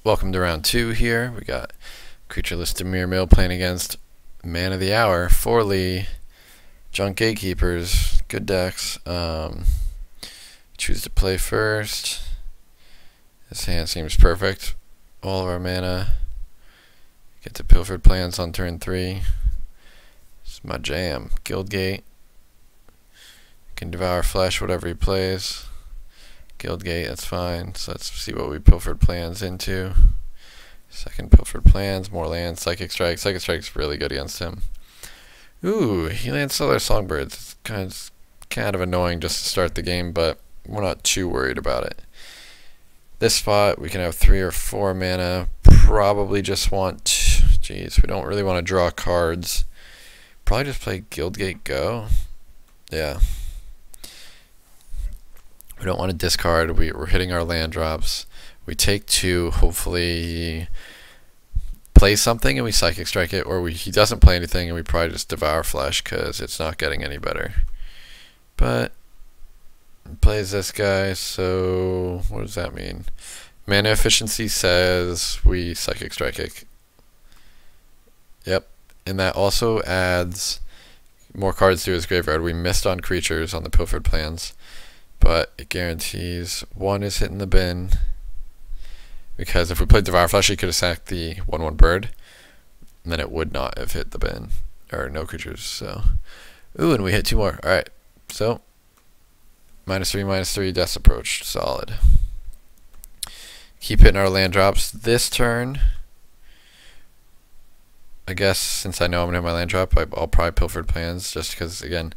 Welcome to round 2 here. We got Creatureless Demir Mill playing against Man of the Hour, Forli, Junk Gatekeepers. Good decks. Choose to play first. This hand seems perfect. All of our mana. Get to Pilfered Plans on turn 3. It's my jam. Guildgate. Can Devour Flesh, whatever he plays. Guildgate, that's fine. So let's see what we Pilfered Plans into. Second Pilfered Plans, more lands, Psychic Strike. Psychic Strike's really good against him. Ooh, he lands Solar Songbirds. It's kind of annoying just to start the game, but we're not too worried about it. This spot, we can have 3 or 4 mana. Probably just want... Jeez, we don't really want to draw cards. Probably just play Guildgate Go. Yeah. We don't want to discard. We're hitting our land drops. We take 2. Hopefully play something and we Psychic Strike it, or he doesn't play anything and we probably just Devour Flesh because it's not getting any better. But he plays this guy, so what does that mean? Mana efficiency says we Psychic Strike it. Yep, and that also adds more cards to his graveyard. We missed on creatures on the Pilfered Plans, but it guarantees 1 is hitting the bin, because if we played Devour Flesh, he could have sacked the 1/1 bird, and then it would not have hit the bin, or no creatures. So, ooh, and we hit 2 more. All right, so -3/-3, Death Approach, solid. Keep hitting our land drops this turn. I guess since I know I'm gonna have my land drop, I'll probably Pilfered Plans, just because again,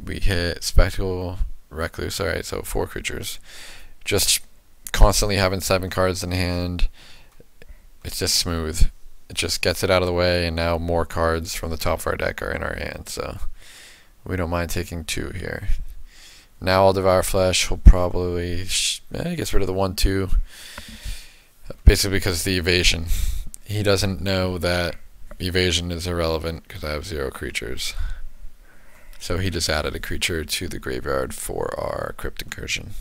we hit Spectacle, Recluse. Alright, so 4 creatures. Just constantly having 7 cards in hand. It's just smooth. It just gets it out of the way, and now more cards from the top of our deck are in our hand, so we don't mind taking 2 here. Now I'll Devour Flesh. He'll probably gets rid of the 1/2, basically because of the evasion. He doesn't know that evasion is irrelevant because I have 0 creatures. So he just added a creature to the graveyard for our Crypt Incursion.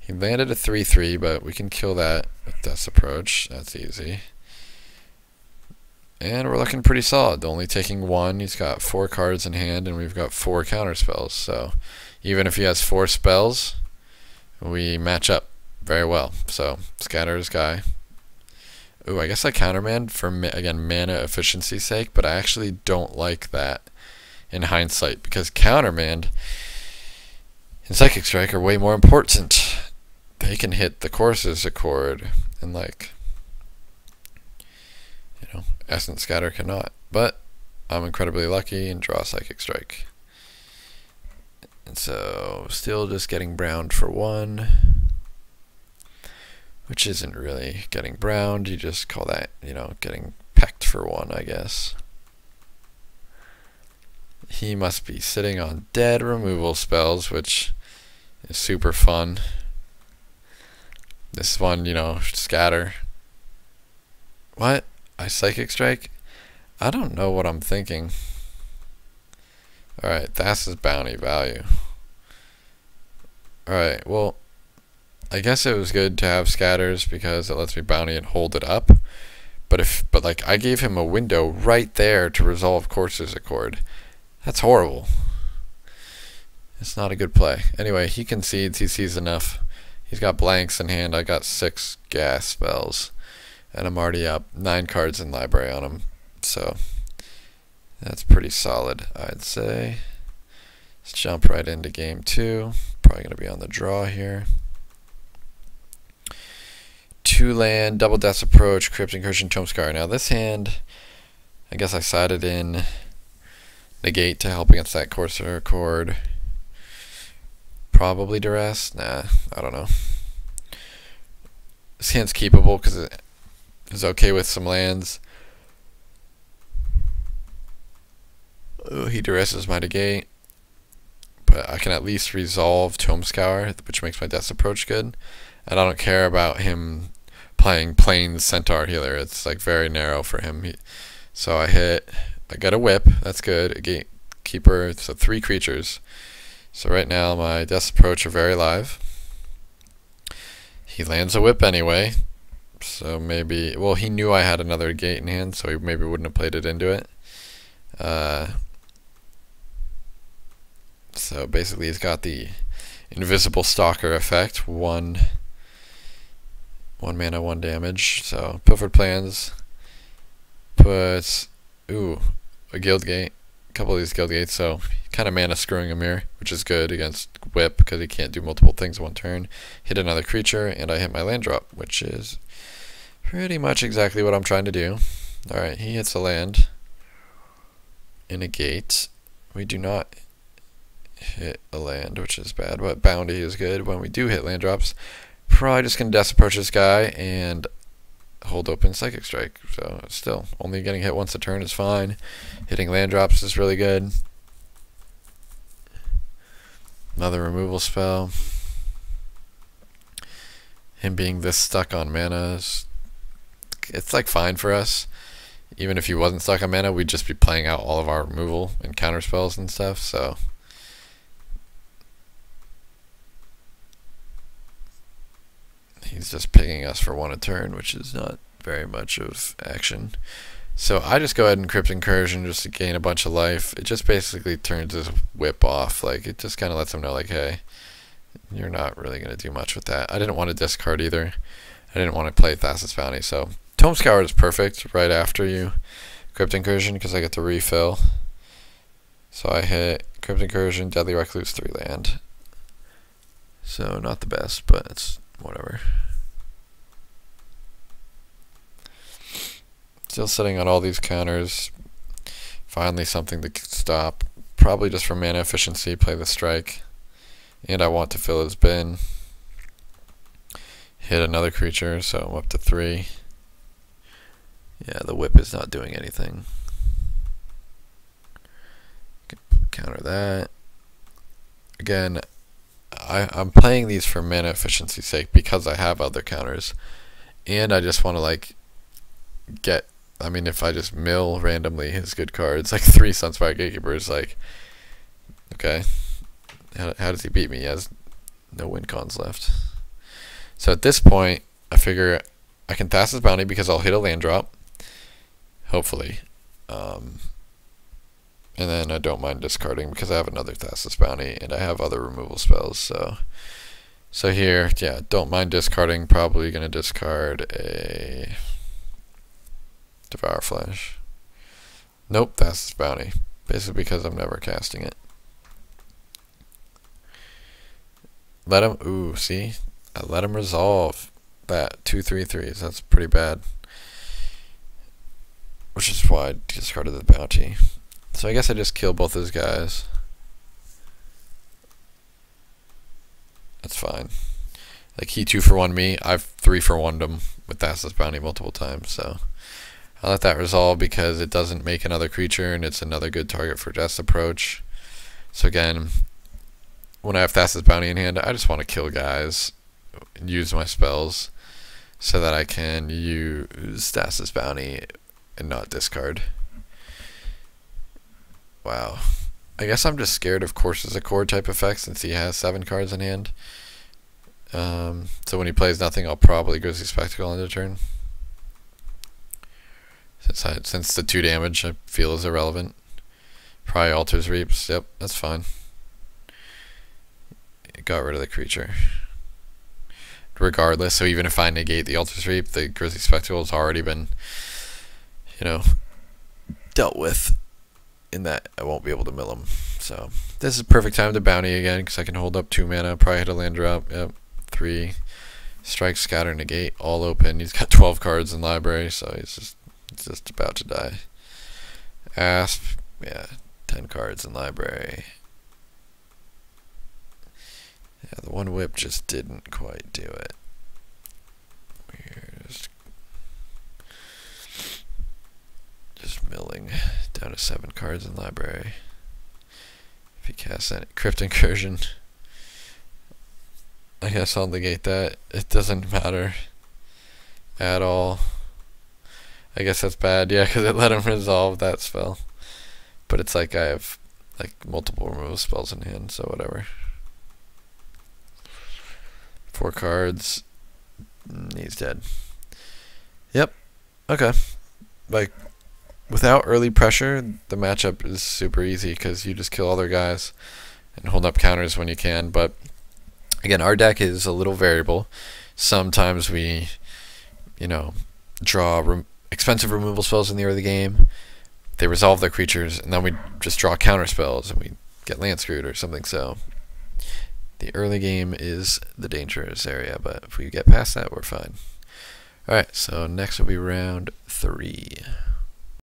He landed a 3/3, but we can kill that with Death's Approach. That's easy. And we're looking pretty solid. Only taking 1. He's got 4 cards in hand, and we've got 4 counter spells. So even if he has 4 spells, we match up very well. So scatter his guy. Ooh, I guess I countermand for, again, mana efficiency's sake, but I actually don't like that in hindsight, because countermand and Psychic Strike are way more important. They can hit the Courses Accord, and Essence Scatter cannot. But I'm incredibly lucky and draw Psychic Strike. And so still just getting browned for 1. Which isn't really getting browned, you just call that, getting pecked for 1, I guess. He must be sitting on dead removal spells, which is super fun. This one, scatter. What? I Psychic Strike? I don't know what I'm thinking. Alright, that's his bounty value. Alright, well, I guess it was good to have scatters because it lets me bounty and hold it up. But I gave him a window right there to resolve Courses Accord. That's horrible. It's not a good play. Anyway, he concedes. He sees enough. He's got blanks in hand. I got 6 gas spells, and I'm already up 9 cards in library on him. So that's pretty solid, I'd say. Let's jump right into game 2. Probably gonna be on the draw here. 2 land, double Death's Approach, Crypt Incursion, Tomescar. Now this hand, I guess I sided in Negate to help against that Courses Accord. Probably Duress. Nah, I don't know. This hand's keepable because it is okay with some lands. Oh, he Duresses my Negate, but I can at least resolve Tomescar, which makes my Death's Approach good. And I don't care about him playing plain Centaur Healer. It's very narrow for him. So I got a whip. That's good. A Gatekeeper. So 3 creatures. So right now my Death's Approach are very live. He lands a whip anyway. So maybe, well, he knew I had another gate in hand, so he maybe wouldn't have played it into it. So basically he's got the invisible stalker effect. One mana, 1 damage. So Pilfered Plans puts, a guild gate. A couple of these guild gates, so kind of mana screwing him here, which is good against whip because he can't do multiple things in one turn. Hit another creature, and I hit my land drop, which is pretty much exactly what I'm trying to do. Alright, he hits a land in a gate. We do not hit a land, which is bad, but bounty is good. When we do hit land drops, probably just gonna death approach this guy and hold open Psychic Strike. So still, only getting hit once a turn is fine. Hitting land drops is really good. Another removal spell. Him being this stuck on mana is, it's like fine for us. Even if he wasn't stuck on mana, we'd just be playing out all of our removal and counter spells and stuff, so he's just picking us for 1 a turn, which is not very much of action. So I just go ahead and Crypt Incursion just to gain a bunch of life. It just basically turns his whip off. Like, it just kind of lets him know, like, hey, you're not really going to do much with that. I didn't want to discard either. I didn't want to play Thassa's Bounty. So Tome Scour is perfect right after you Crypt Incursion because I get to refill. So I hit Crypt Incursion, Deadly Recluse, 3 land. So not the best, but it's whatever. Still sitting on all these counters. Finally something to stop. Probably just for mana efficiency, play the strike. And I want to fill his bin. Hit another creature, so I'm up to 3. Yeah, the whip is not doing anything. Counter that. Again, I'm playing these for mana efficiency's sake because I have other counters. And I just want to, like, get, I mean, if I just mill randomly his good cards, like 3 Sunspire Gatekeepers, like, okay, how does he beat me? He has no win cons left. So at this point, I figure I can Thassa's Bounty because I'll hit a land drop, hopefully. And then I don't mind discarding because I have another Thassa's Bounty and I have other removal spells. So here, yeah, don't mind discarding. Probably going to discard a Devour Flesh. Nope, Thassa's Bounty. Basically because I'm never casting it. Let him, ooh, see? I let him resolve that 2/3/3s. That's pretty bad. Which is why I discarded the bounty. So I guess I just kill both those guys. That's fine. Like, he 2-for-1 me. I've 3-for-1'd him with Thassa's Bounty multiple times. So I'll let that resolve because it doesn't make another creature and it's another good target for Death Approach. So again, when I have Thassa's Bounty in hand, I just want to kill guys and use my spells so that I can use Thassa's Bounty and not discard. Wow. I guess I'm just scared of Courses Accord type effects since he has 7 cards in hand. So when he plays nothing, I'll probably Grisly Spectacle end of turn. Since the 2 damage I feel is irrelevant. Probably Altars Reaps. Yep, that's fine. Got rid of the creature. Regardless, so even if I negate the Altars Reap, the Grisly Spectacle has already been, you know, dealt with. In that I won't be able to mill him. So this is perfect time to bounty again because I can hold up 2 mana, probably hit a land drop. Yep, 3 strike, scatter, negate, all open. He's got 12 cards in library, so he's just about to die. Asp, yeah, 10 cards in library. Yeah, the one whip just didn't quite do it. We're just milling down to 7 cards in library. If he casts that Crypt Incursion, I guess I'll negate that. It doesn't matter at all. I guess that's bad, yeah, because it let him resolve that spell. But it's like I have like multiple removal spells in hand, so whatever. 4 cards. he's dead. Yep. Okay. Like, without early pressure, the matchup is super easy because you just kill all their guys and hold up counters when you can. But again, our deck is a little variable. Sometimes we, draw expensive removal spells in the early game. They resolve their creatures, and then we just draw counter spells and we get land screwed or something. So the early game is the dangerous area, but if we get past that, we're fine. Alright, so next will be round 3.